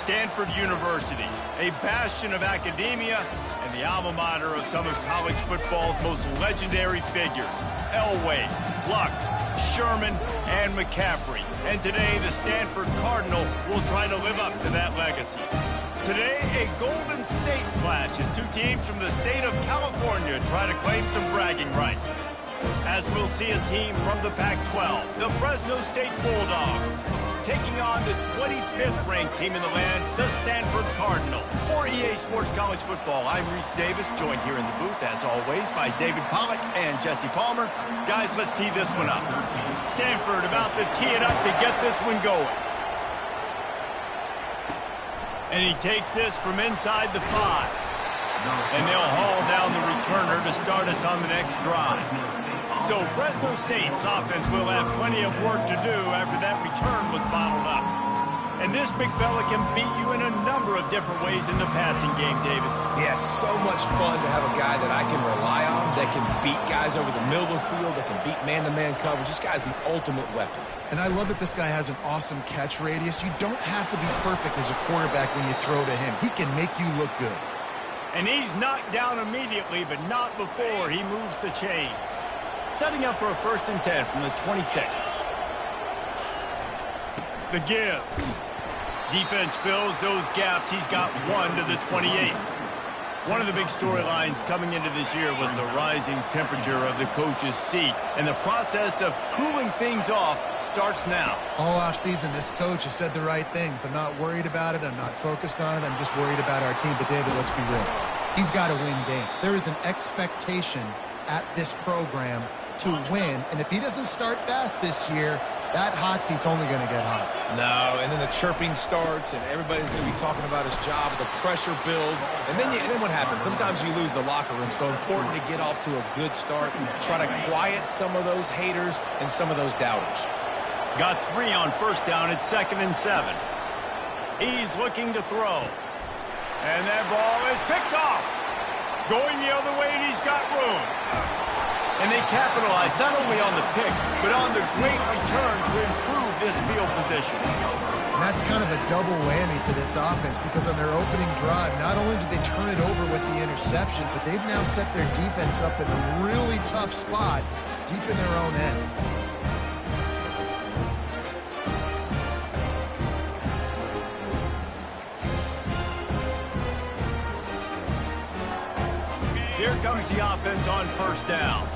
Stanford University, a bastion of academia and the alma mater of some of college football's most legendary figures, Elway, Luck, Sherman, and McCaffrey. And today, the Stanford Cardinal will try to live up to that legacy. Today, a Golden State clash as two teams from the state of California try to claim some bragging rights. As we'll see a team from the Pac-12, the Fresno State Bulldogs, taking on the 25th ranked team in the land, the Stanford Cardinal. For EA Sports College Football, I'm Reese Davis, joined here in the booth, as always, by David Pollack and Jesse Palmer. Guys, let's tee this one up. Stanford about to tee it up to get this one going. And he takes this from inside the 5. And they'll haul down the returner to start us on the next drive. So Fresno State's offense will have plenty of work to do after that return was bottled up. And this big fella can beat you in a number of different ways in the passing game, David. Yeah, so much fun to have a guy that I can rely on, that can beat guys over the middle of the field, that can beat man-to-man coverage. This guy's the ultimate weapon. And I love that this guy has an awesome catch radius. You don't have to be perfect as a quarterback when you throw to him. He can make you look good. And he's knocked down immediately, but not before he moves the chains. Setting up for a 1st and 10 from the 26. The give. Defense fills those gaps. He's got 1 to the 28. One of the big storylines coming into this year was the rising temperature of the coach's seat. And the process of cooling things off starts now. All offseason, this coach has said the right things. I'm not worried about it. I'm not focused on it. I'm just worried about our team. But, David, let's be real. He's got to win games. There is an expectation at this program to win. And if he doesn't start fast this year, that hot seat's only going to get hot. No, and then the chirping starts, and everybody's going to be talking about his job. The pressure builds, and then what happens? Sometimes you lose the locker room. So important to get off to a good start and try to quiet some of those haters and some of those doubters. Got 3 on 1st down at 2nd and 7. He's looking to throw. And that ball is picked off. Going the other way, and he's got room. And they capitalize not only on the pick, but on the great return to improve this field position. And that's kind of a double whammy for this offense, because on their opening drive, not only did they turn it over with the interception, but they've now set their defense up in a really tough spot deep in their own end. Here comes the offense on 1st down.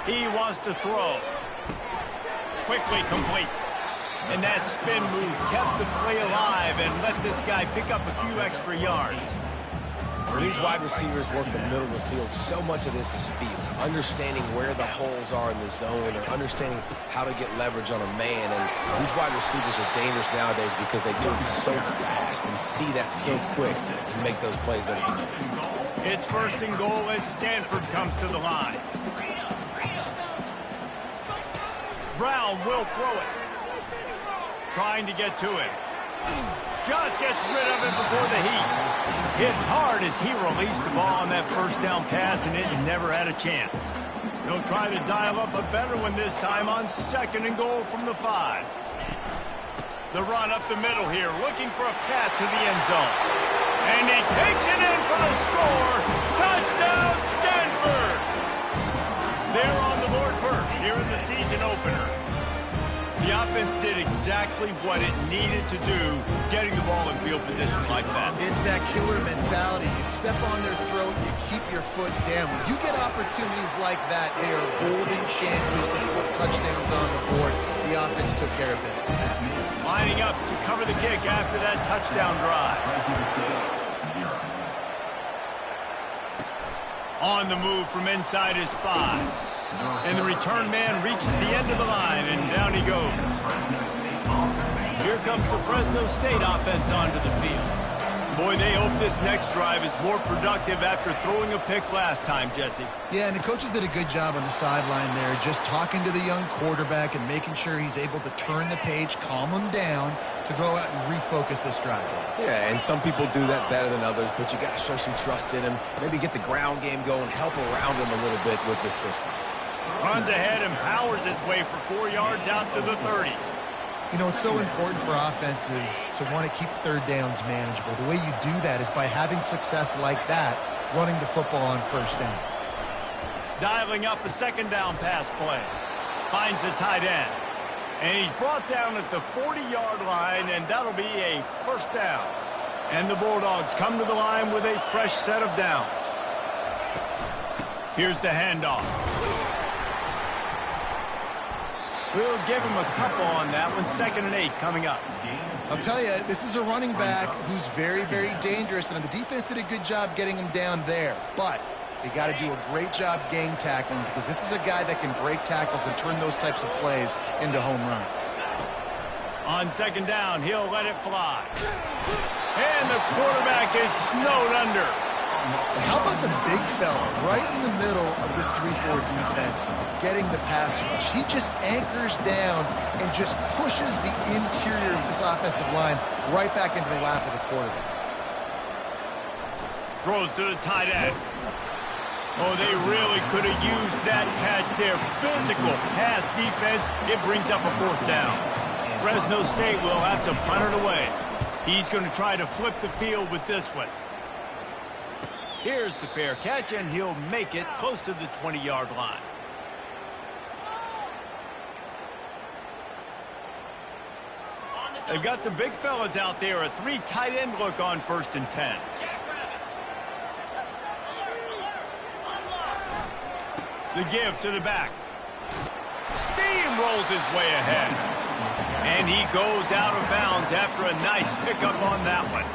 He wants to throw. Quickly complete. And that spin move kept the play alive and let this guy pick up a few extra yards. When these wide receivers work the middle of the field, so much of this is feel. Understanding where the holes are in the zone, or understanding how to get leverage on a man. And these wide receivers are dangerous nowadays because they do it so fast and see that so quick and make those plays over the middle. It's 1st and goal as Stanford comes to the line. Brown will throw it. Trying to get to it. Just gets rid of it before the heat. Hit hard as he released the ball on that 1st down pass, and it never had a chance. He'll try to dial up a better one this time on 2nd and goal from the 5. The run up the middle here, looking for a path to the end zone. And he takes it in for the score. Touchdown, Stanford! They're on the board first here in the season opener. The offense did exactly what it needed to do, getting the ball in field position like that. It's that killer mentality. You step on their throat, you keep your foot down. When you get opportunities like that, they are golden chances to put touchdowns on the board. The offense took care of business. Lining up to cover the kick after that touchdown drive. On the move from inside his 5. And the return man reaches the end of the line, and down he goes. Here comes the Fresno State offense onto the field. Boy, they hope this next drive is more productive after throwing a pick last time, Jesse. Yeah, and the coaches did a good job on the sideline there, just talking to the young quarterback and making sure he's able to turn the page, calm him down, to go out and refocus this drive. Yeah, and some people do that better than others, but you got to show some trust in him, maybe get the ground game going, help around him a little bit with the system. Runs ahead and powers his way for 4 yards out to the 30. You know, it's so important for offenses to want to keep third downs manageable. The way you do that is by having success like that, running the football on first down. Dialing up a second down pass play. Finds the tight end. And he's brought down at the 40-yard line, and that'll be a first down. And the Bulldogs come to the line with a fresh set of downs. Here's the handoff. We'll give him a couple on that one. 2nd and 8 coming up. I'll tell you, this is a running back who's very, very dangerous, and the defense did a good job getting him down there. But they got to do a great job game tackling, because this is a guy that can break tackles and turn those types of plays into home runs. On 2nd down, he'll let it fly. And the quarterback is snowed under. How about the big fella right in the middle of this 3-4 defense getting the pass rush? He just anchors down and just pushes the interior of this offensive line right back into the lap of the quarterback. Throws to the tight end. Oh, they really could have used that catch there. Physical pass defense. It brings up a 4th down. Fresno State will have to punt it away. He's going to try to flip the field with this one. Here's the fair catch, and he'll make it close to the 20-yard line. They've got the big fellas out there. A 3 tight end look on 1st and 10. The give to the back. Steamrolls his way ahead. And he goes out of bounds after a nice pickup on that one.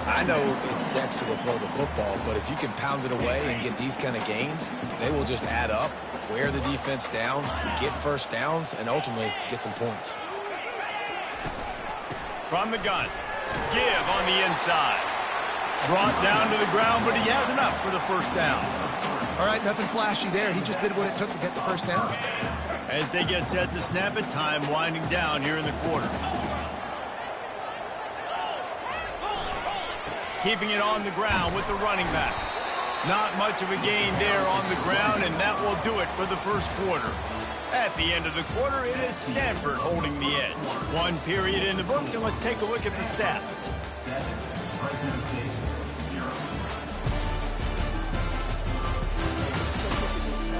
I know it's sexy to throw the football, but if you can pound it away and get these kind of gains, they will just add up, wear the defense down, get first downs, and ultimately get some points. From the gun. Give on the inside. Brought down to the ground, but he has enough for the first down. All right, nothing flashy there. He just did what it took to get the first down. As they get set to snap it, time winding down here in the quarter. Keeping it on the ground with the running back. Not much of a gain there on the ground, and that will do it for the first quarter. At the end of the quarter, it is Stanford holding the edge. 1 period in the books, and let's take a look at the stats.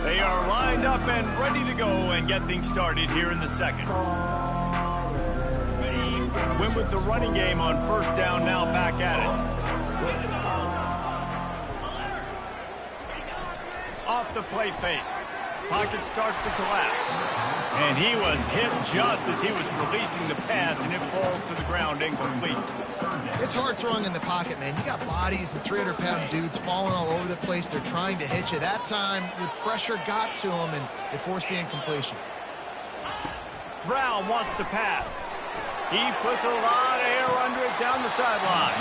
They are lined up and ready to go and get things started here in the second. Win with the running game on 1st down, now back at it. Off the play fake. Pocket starts to collapse. And he was hit just as he was releasing the pass, and it falls to the ground incomplete. It's hard throwing in the pocket, man. You got bodies and 300-pound dudes falling all over the place. They're trying to hit you. That time, the pressure got to him, and it forced the incompletion. Brown wants to pass. He puts a lot of air under it down the sideline.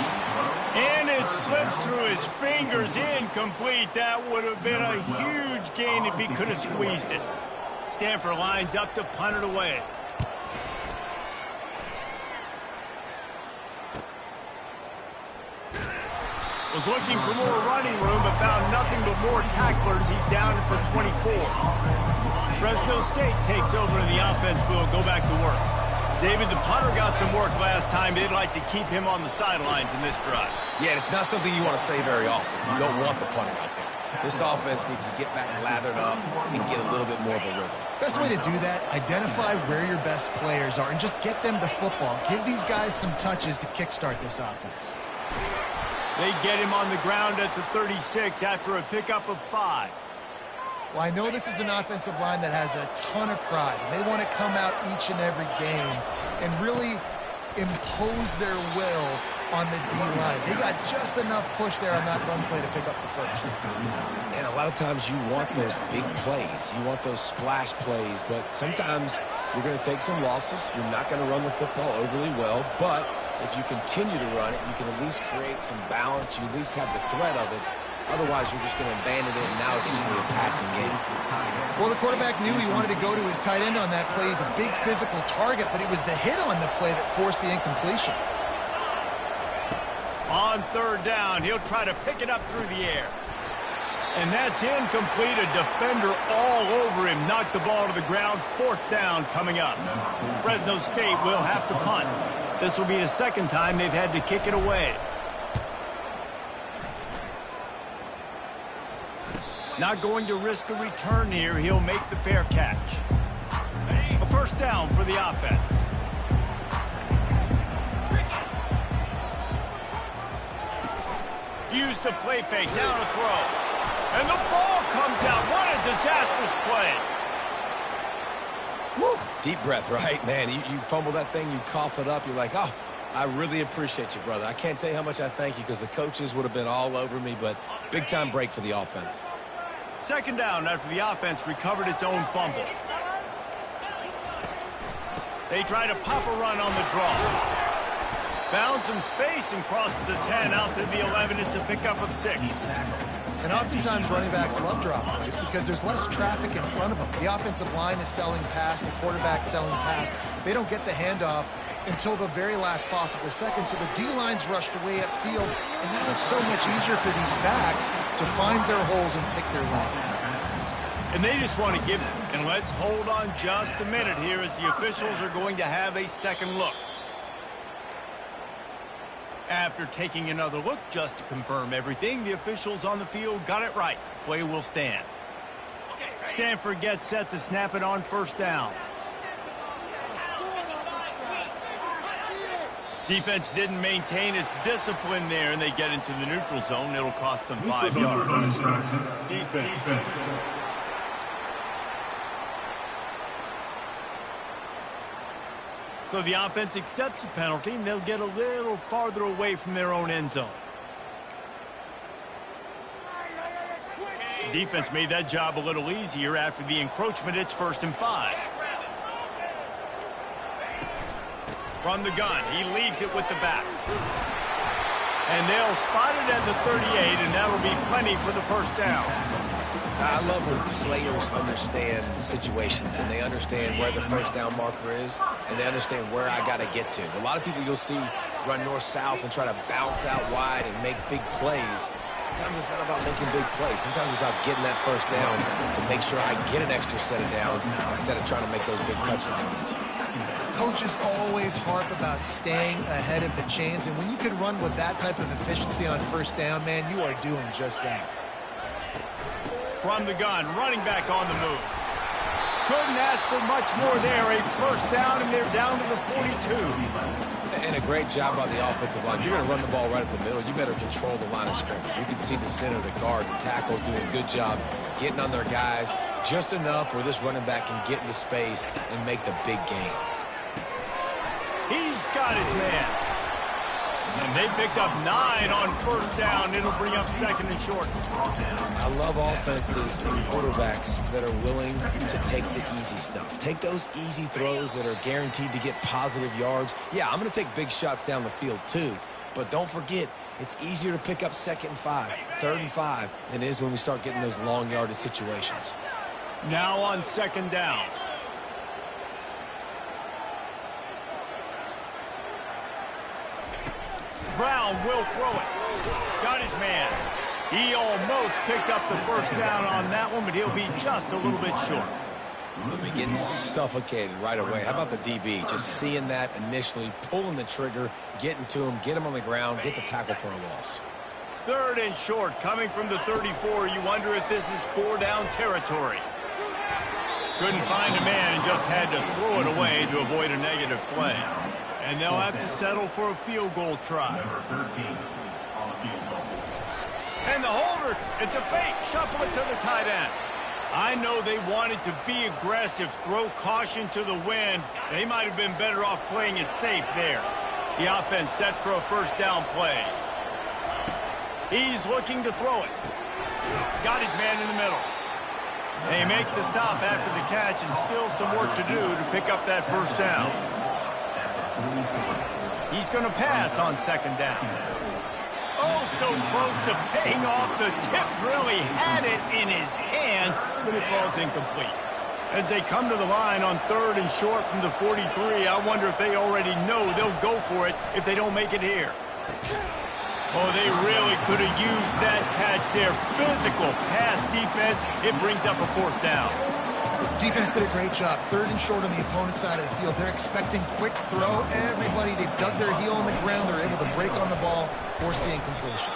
And it slips through his fingers, incomplete. That would have been a huge gain if he could have squeezed it. Stanford lines up to punt it away. Was looking for more running room, but found nothing but more tacklers. He's down for 24. Fresno State takes over and the offense will go back to work. David, the punter got some work last time. They'd like to keep him on the sidelines in this drive. Yeah, it's not something you want to say very often. You don't want the punter out there. This offense needs to get back lathered up and get a little bit more of a rhythm. Best way to do that, identify where your best players are and just get them the football. Give these guys some touches to kickstart this offense. They get him on the ground at the 36 after a pickup of 5. Well, I know this is an offensive line that has a ton of pride. They want to come out each and every game and really impose their will on the D-line. They got just enough push there on that run play to pick up the first. And a lot of times you want those big plays. You want those splash plays, but sometimes you're going to take some losses. You're not going to run the football overly well, but if you continue to run it, you can at least create some balance. You at least have the threat of it. Otherwise, you're just going to abandon it, and now it's just going to be a passing game. Well, the quarterback knew he wanted to go to his tight end on that play. He's a big physical target, but it was the hit on the play that forced the incompletion. On 3rd down, he'll try to pick it up through the air. And that's incomplete. A defender all over him. Knocked the ball to the ground. 4th down coming up. Fresno State will have to punt. This will be the 2nd time they've had to kick it away. Not going to risk a return here. He'll make the fair catch. A 1st down for the offense. Use the play fake. Down to throw. And the ball comes out. What a disastrous play. Woo. Deep breath, right? Man, you fumble that thing, you cough it up. You're like, oh, I really appreciate you, brother. I can't tell you how much I thank you because the coaches would have been all over me, but big-time break for the offense. 2nd down after the offense recovered its own fumble. They try to pop a run on the draw. Found some space and crosses the 10 out to the 11. It's a pickup of 6. And oftentimes running backs love drop plays because there's less traffic in front of them. The offensive line is selling pass, the quarterback's selling pass. They don't get the handoff until the very last possible second, so the D-line's rushed away upfield, and now it's so much easier for these backs to find their holes and pick their lanes. And they just want to give it. And let's hold on just a minute here as the officials are going to have a second look. After taking another look just to confirm everything, the officials on the field got it right. Play will stand. Stanford gets set to snap it on 1st down. Defense didn't maintain its discipline there, and they get into the neutral zone. It'll cost them 5 yards. Defense. So the offense accepts the penalty, and they'll get a little farther away from their own end zone. Defense made that job a little easier after the encroachment. It's 1st and 5. From the gun, he leaves it with the back. And they'll spot it at the 38, and that'll be plenty for the 1st down. I love when players understand situations and they understand where the 1st down marker is and they understand where I got to get to. A lot of people you'll see run north-south and try to bounce out wide and make big plays. Sometimes it's not about making big plays. Sometimes it's about getting that 1st down to make sure I get an extra set of downs instead of trying to make those big touchdowns. Coaches always harp about staying ahead of the chains, and when you can run with that type of efficiency on 1st down, man, you are doing just that. From the gun, running back on the move. Couldn't ask for much more there. A 1st down, and they're down to the 42. And a great job by the offensive line. You're going to run the ball right at the middle. You better control the line of scrimmage. You can see the center, the guard, the tackles doing a good job getting on their guys just enough where this running back can get into space and make the big game. He's got his man. And they picked up 9 on 1st down. It'll bring up 2nd and short. I love offenses and quarterbacks that are willing to take the easy stuff. Take those easy throws that are guaranteed to get positive yards. Yeah, I'm going to take big shots down the field too. But don't forget, it's easier to pick up 2nd and 5, 3rd and 5 than it is when we start getting those long yardage situations. Now on 2nd down. Brown will throw it. Got his man. He almost picked up the 1st down on that one, but he'll be just a little bit short. He'll be getting suffocated right away. How about the DB? Just seeing that initially, pulling the trigger, getting to him, get him on the ground, get the tackle for a loss. 3rd and short, coming from the 34. You wonder if this is 4-down territory. Couldn't find a man and just had to throw it away to avoid a negative play. And they'll have to settle for a field goal try. And the holder, it's a fake. Shuffle it to the tight end. I know they wanted to be aggressive, throw caution to the wind. They might have been better off playing it safe there. The offense set for a 1st down play. He's looking to throw it. Got his man in the middle. They make the stop after the catch, and still some work to do to pick up that 1st down. He's going to pass on 2nd down. Oh, so close to paying off. The tip drill. He had it in his hands, but it falls incomplete. As they come to the line on 3rd and short from the 43, I wonder if they already know they'll go for it if they don't make it here. Oh, they really could have used that catch there. Physical pass defense. It brings up a 4th down. Defense did a great job. 3rd and short on the opponent's side of the field. They're expecting quick throw. Everybody, they dug their heel on the ground. They're able to break on the ball, force the incompletion.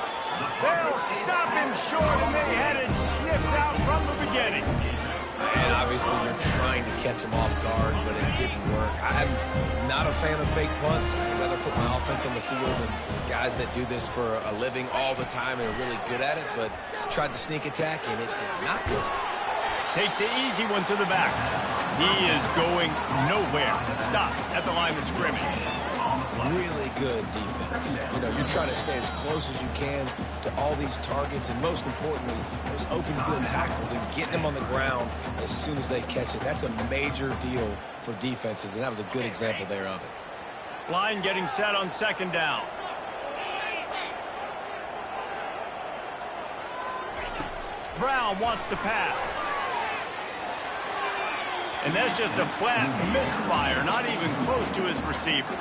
They'll stop him short, and they had it sniffed out from the beginning. And obviously you're trying to catch him off guard, but it didn't work. I'm not a fan of fake punts. I'd rather put my offense on the field than guys that do this for a living all the time and are really good at it, but tried to sneak attack, and it did not work. Takes the easy one to the back. He is going nowhere. Stop at the line of scrimmage. Really good defense. You know, you're trying to stay as close as you can to all these targets, and most importantly, those open field tackles and getting them on the ground as soon as they catch it. That's a major deal for defenses, and that was a good example there of it. Line getting set on 2nd down. Brown wants to pass. And that's just a flat misfire, not even close to his receiver.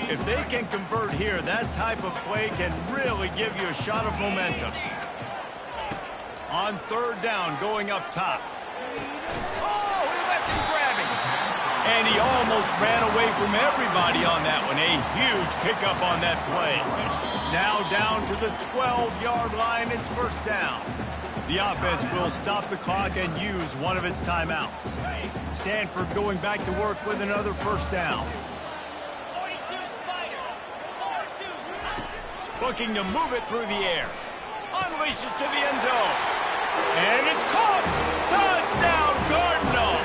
If they can convert here, that type of play can really give you a shot of momentum. On 3rd down, going up top. Oh, he left him grabbing. And he almost ran away from everybody on that one. A huge pickup on that play. Now down to the 12-yard line, it's 1st down. The offense will stop the clock and use one of its timeouts. Stanford going back to work with another 1st down. Looking to move it through the air. Unleashes to the end zone. And it's caught. Touchdown, Cardinal.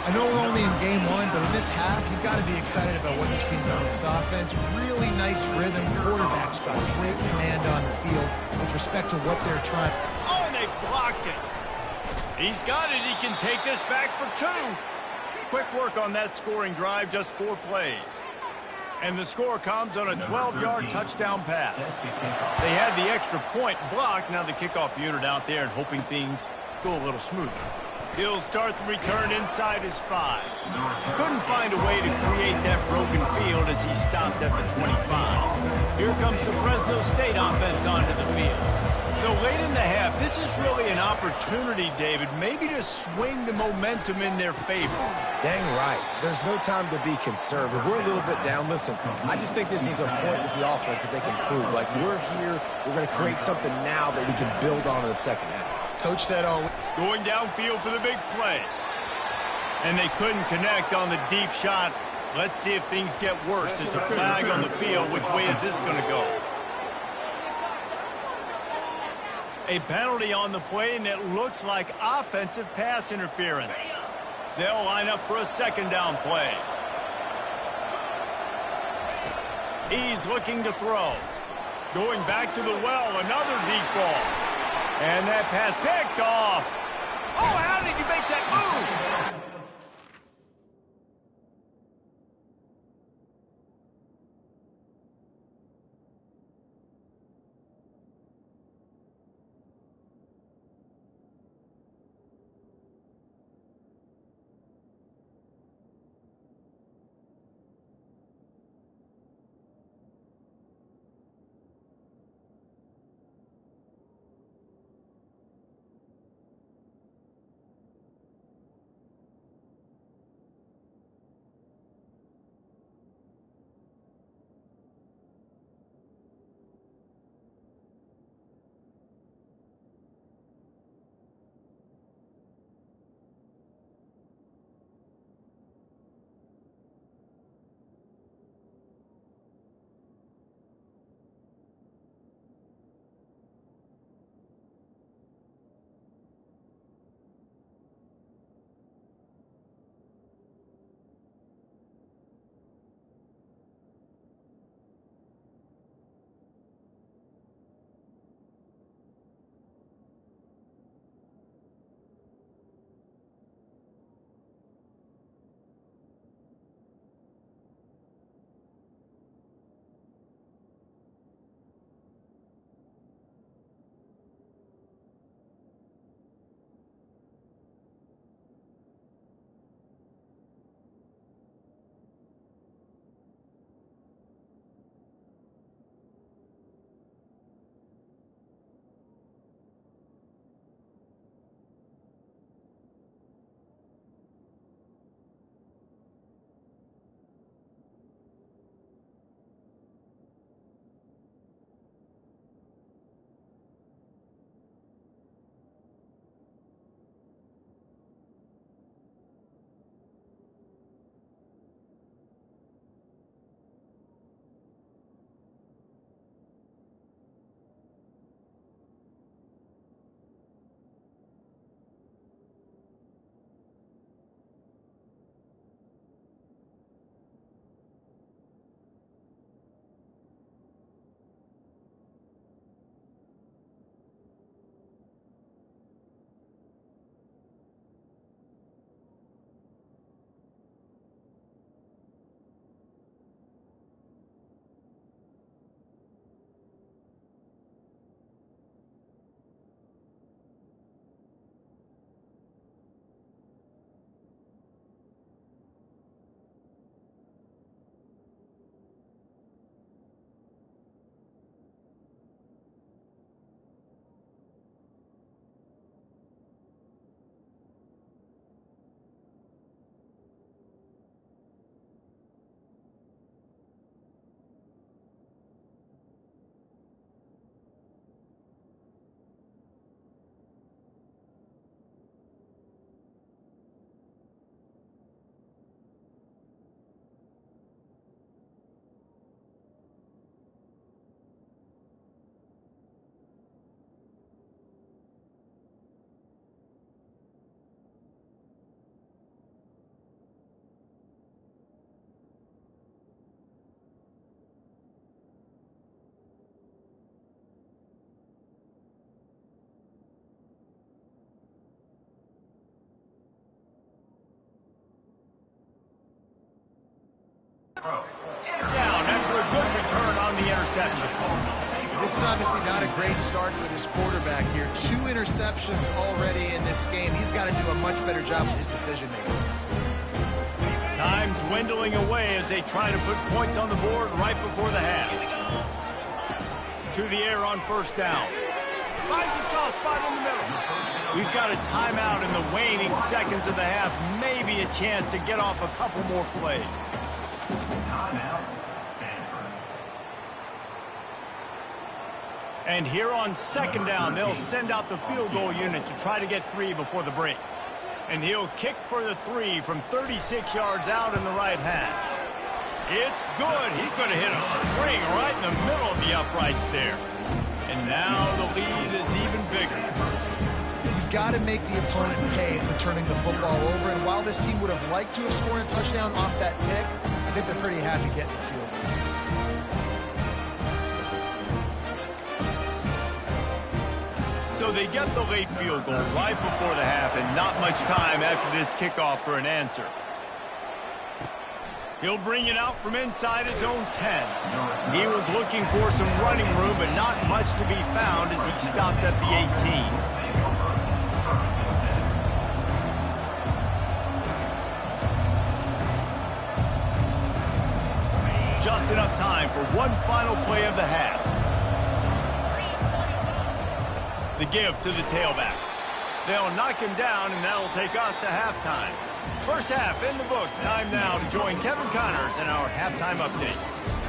I know we're only in game 1, but in this half, you've got to be excited about what you've seen from this offense. Really nice rhythm. Quarterback's got great command on the field with respect to what they're trying. Oh, and they blocked it. He's got it. He can take this back for 2. Quick work on that scoring drive, just 4 plays. And the score comes on a 12-yard touchdown pass. They had the extra point blocked. Now the kickoff unit out there and hoping things go a little smoother. He'll start the return inside his 5. Couldn't find a way to create that broken field as he stopped at the 25. Here comes the Fresno State offense onto the field. So late in the half, this is really an opportunity, David, maybe to swing the momentum in their favor. Dang right. There's no time to be conservative. We're a little bit down. Listen, I just think this is a point with the offense that they can prove. Like, we're here, we're going to create something now that we can build on in the 2nd half. Coach said, oh, going downfield for the big play. And they couldn't connect on the deep shot. Let's see if things get worse. There's a flag on the field. Which way is this going to go? A penalty on the play, and it looks like offensive pass interference. They'll line up for a 2nd down play. He's looking to throw. Going back to the well, another deep ball. And that pass picked off. Oh, how did you make that move? Down after a good return on the interception. This is obviously not a great start for this quarterback here. 2 interceptions already in this game. He's got to do a much better job with his decision-making. Time dwindling away as they try to put points on the board right before the half. To the air on first down. Finds a soft spot in the middle. We've got a timeout in the waning seconds of the half. Maybe a chance to get off a couple more plays. Timeout, Stanford. And here on second down, they'll send out the field goal unit to try to get 3 before the break. And he'll kick for the 3 from 36 yards out in the right hash. It's good. He could have hit a string right in the middle of the uprights there. And now the lead is even bigger. You've got to make the opponent pay for turning the football over. And while this team would have liked to have scored a touchdown off that pick, I think they're pretty happy getting the field goal. So they get the late field goal right before the half and not much time after this kickoff for an answer. He'll bring it out from inside his own 10. He was looking for some running room, but not much to be found as he stopped at the 18. Just enough time for one final play of the half. The give to the tailback. They'll knock him down, and that'll take us to halftime. First half in the books. Time now to join Kevin Connors in our halftime update.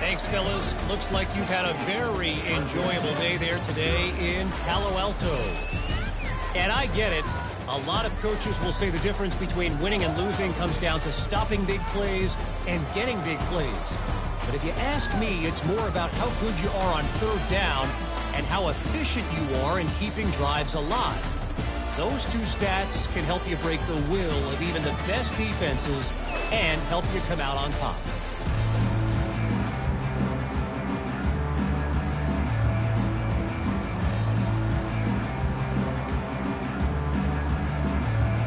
Thanks, fellas. Looks like you've had a very enjoyable day there today in Palo Alto. And I get it. A lot of coaches will say the difference between winning and losing comes down to stopping big plays and getting big plays. But if you ask me, it's more about how good you are on third down and how efficient you are in keeping drives alive. Those 2 stats can help you break the will of even the best defenses and help you come out on top.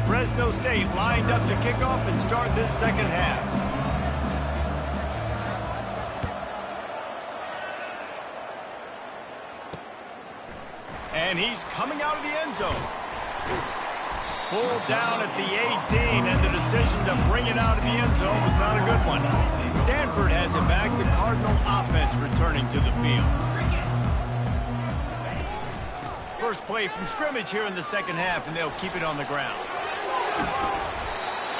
Fresno State lined up to kick off and start this second half. And he's coming out of the end zone. Pulled down at the 18, and the decision to bring it out of the end zone was not a good one. Stanford has it back. The Cardinal offense returning to the field. First play from scrimmage here in the second half, and they'll keep it on the ground.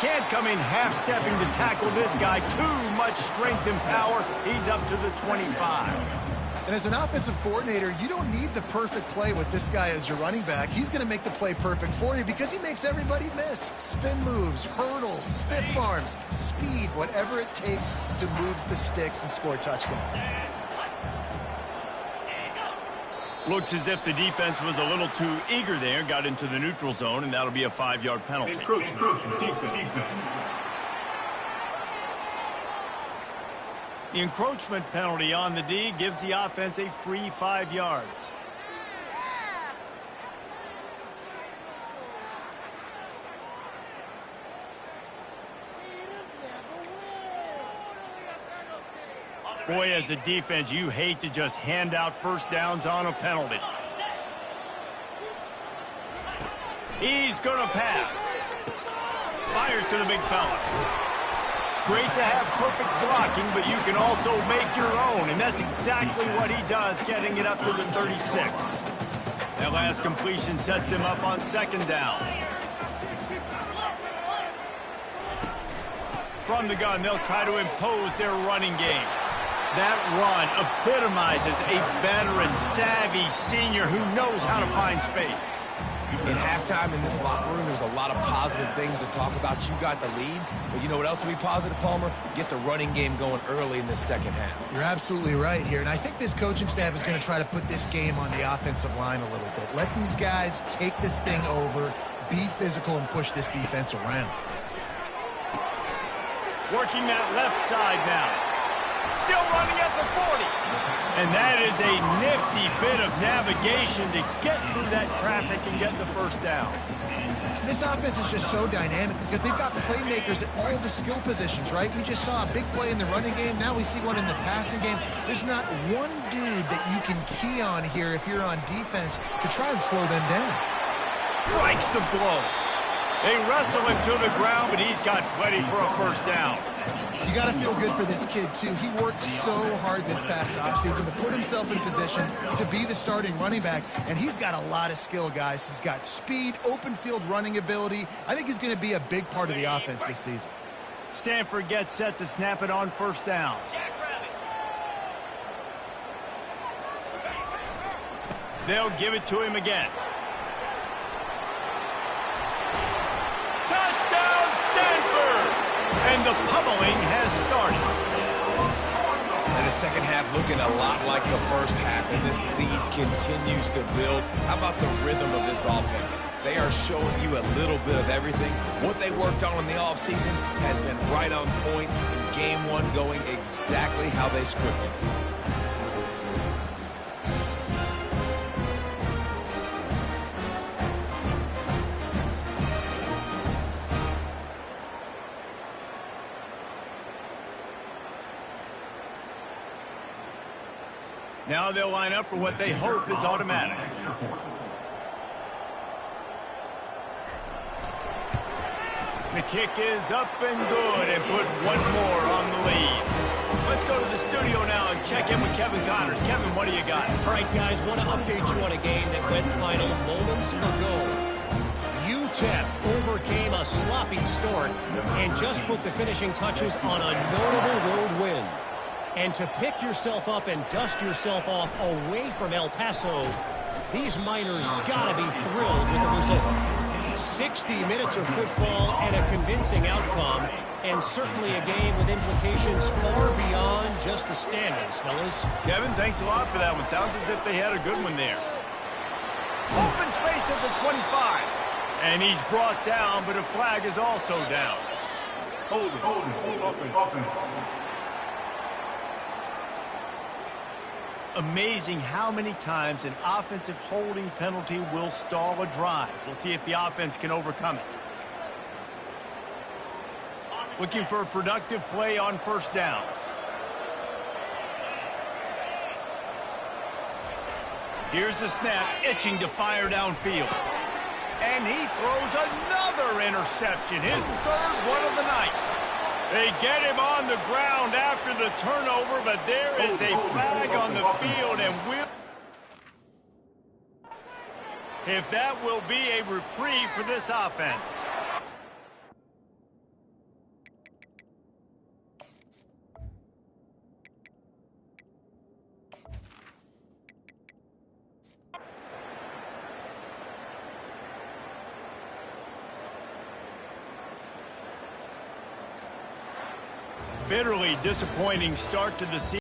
Can't come in half-stepping to tackle this guy. Too much strength and power. He's up to the 25. And as an offensive coordinator, you don't need the perfect play with this guy as your running back. He's going to make the play perfect for you because he makes everybody miss. Spin moves, hurdles, stiff arms, speed, whatever it takes to move the sticks and score touchdowns. Looks as if the defense was a little too eager there, got into the neutral zone, and that'll be a 5-yard penalty. Encroachment, defense. The encroachment penalty on the D gives the offense a free 5 yards. Boy, as a defense, you hate to just hand out first downs on a penalty. He's going to pass. Fires to the big fella. Great to have perfect blocking, but you can also make your own, and that's exactly what he does, getting it up to the 36. That last completion sets him up on second down. From the gun, they'll try to impose their running game. That run epitomizes a veteran, savvy senior who knows how to find space. In halftime in this locker room, there's a lot of positive things to talk about. You got the lead, but you know what else will be positive, Palmer? Get the running game going early in this second half. You're absolutely right here, and I think this coaching staff is going to try to put this game on the offensive line a little bit. Let these guys take this thing over, be physical, and push this defense around. Working that left side now. Still running at the 40. And that is a nifty bit of navigation to get through that traffic and get the first down. This offense is just so dynamic because they've got playmakers at all the skill positions, right? We just saw a big play in the running game. Now we see one in the passing game. There's not one dude that you can key on here if you're on defense to try and slow them down. Strikes the blow. They wrestle him to the ground, but he's got plenty for a first down. You got to feel good for this kid, too. He worked so hard this past offseason to put himself in position to be the starting running back, and he's got a lot of skill, guys. He's got speed, open field running ability. I think he's going to be a big part of the offense this season. Stanford gets set to snap it on first down. They'll give it to him again. Touchdown, Stanford! And the pummeling has started. And the second half looking a lot like the first half, and this lead continues to build. How about the rhythm of this offense? They are showing you a little bit of everything. What they worked on in the offseason has been right on point. In game one, going exactly how they scripted it. Now they'll line up for what they hope is automatic. The kick is up and good and put one more on the lead. Let's go to the studio now and check in with Kevin Connors. Kevin, what do you got? All right, guys, want to update you on a game that went final moments ago. UTEP overcame a sloppy start and just put the finishing touches on a notable road win. And to pick yourself up and dust yourself off away from El Paso, these Miners gotta be thrilled with the result. 60 minutes of football and a convincing outcome, and certainly a game with implications far beyond just the standings, fellas. Kevin, thanks a lot for that one. Sounds as if they had a good one there. Open space at the 25. And he's brought down, but a flag is also down. Hold it. Amazing how many times an offensive holding penalty will stall a drive. We'll see if the offense can overcome it. Looking for a productive play on first down. Here's the snap, itching to fire downfield. And he throws another interception, his third one of the night. They get him on the ground after the turnover, but there is a flag on the field, and if that will be a reprieve for this offense. Bitterly disappointing start to the season.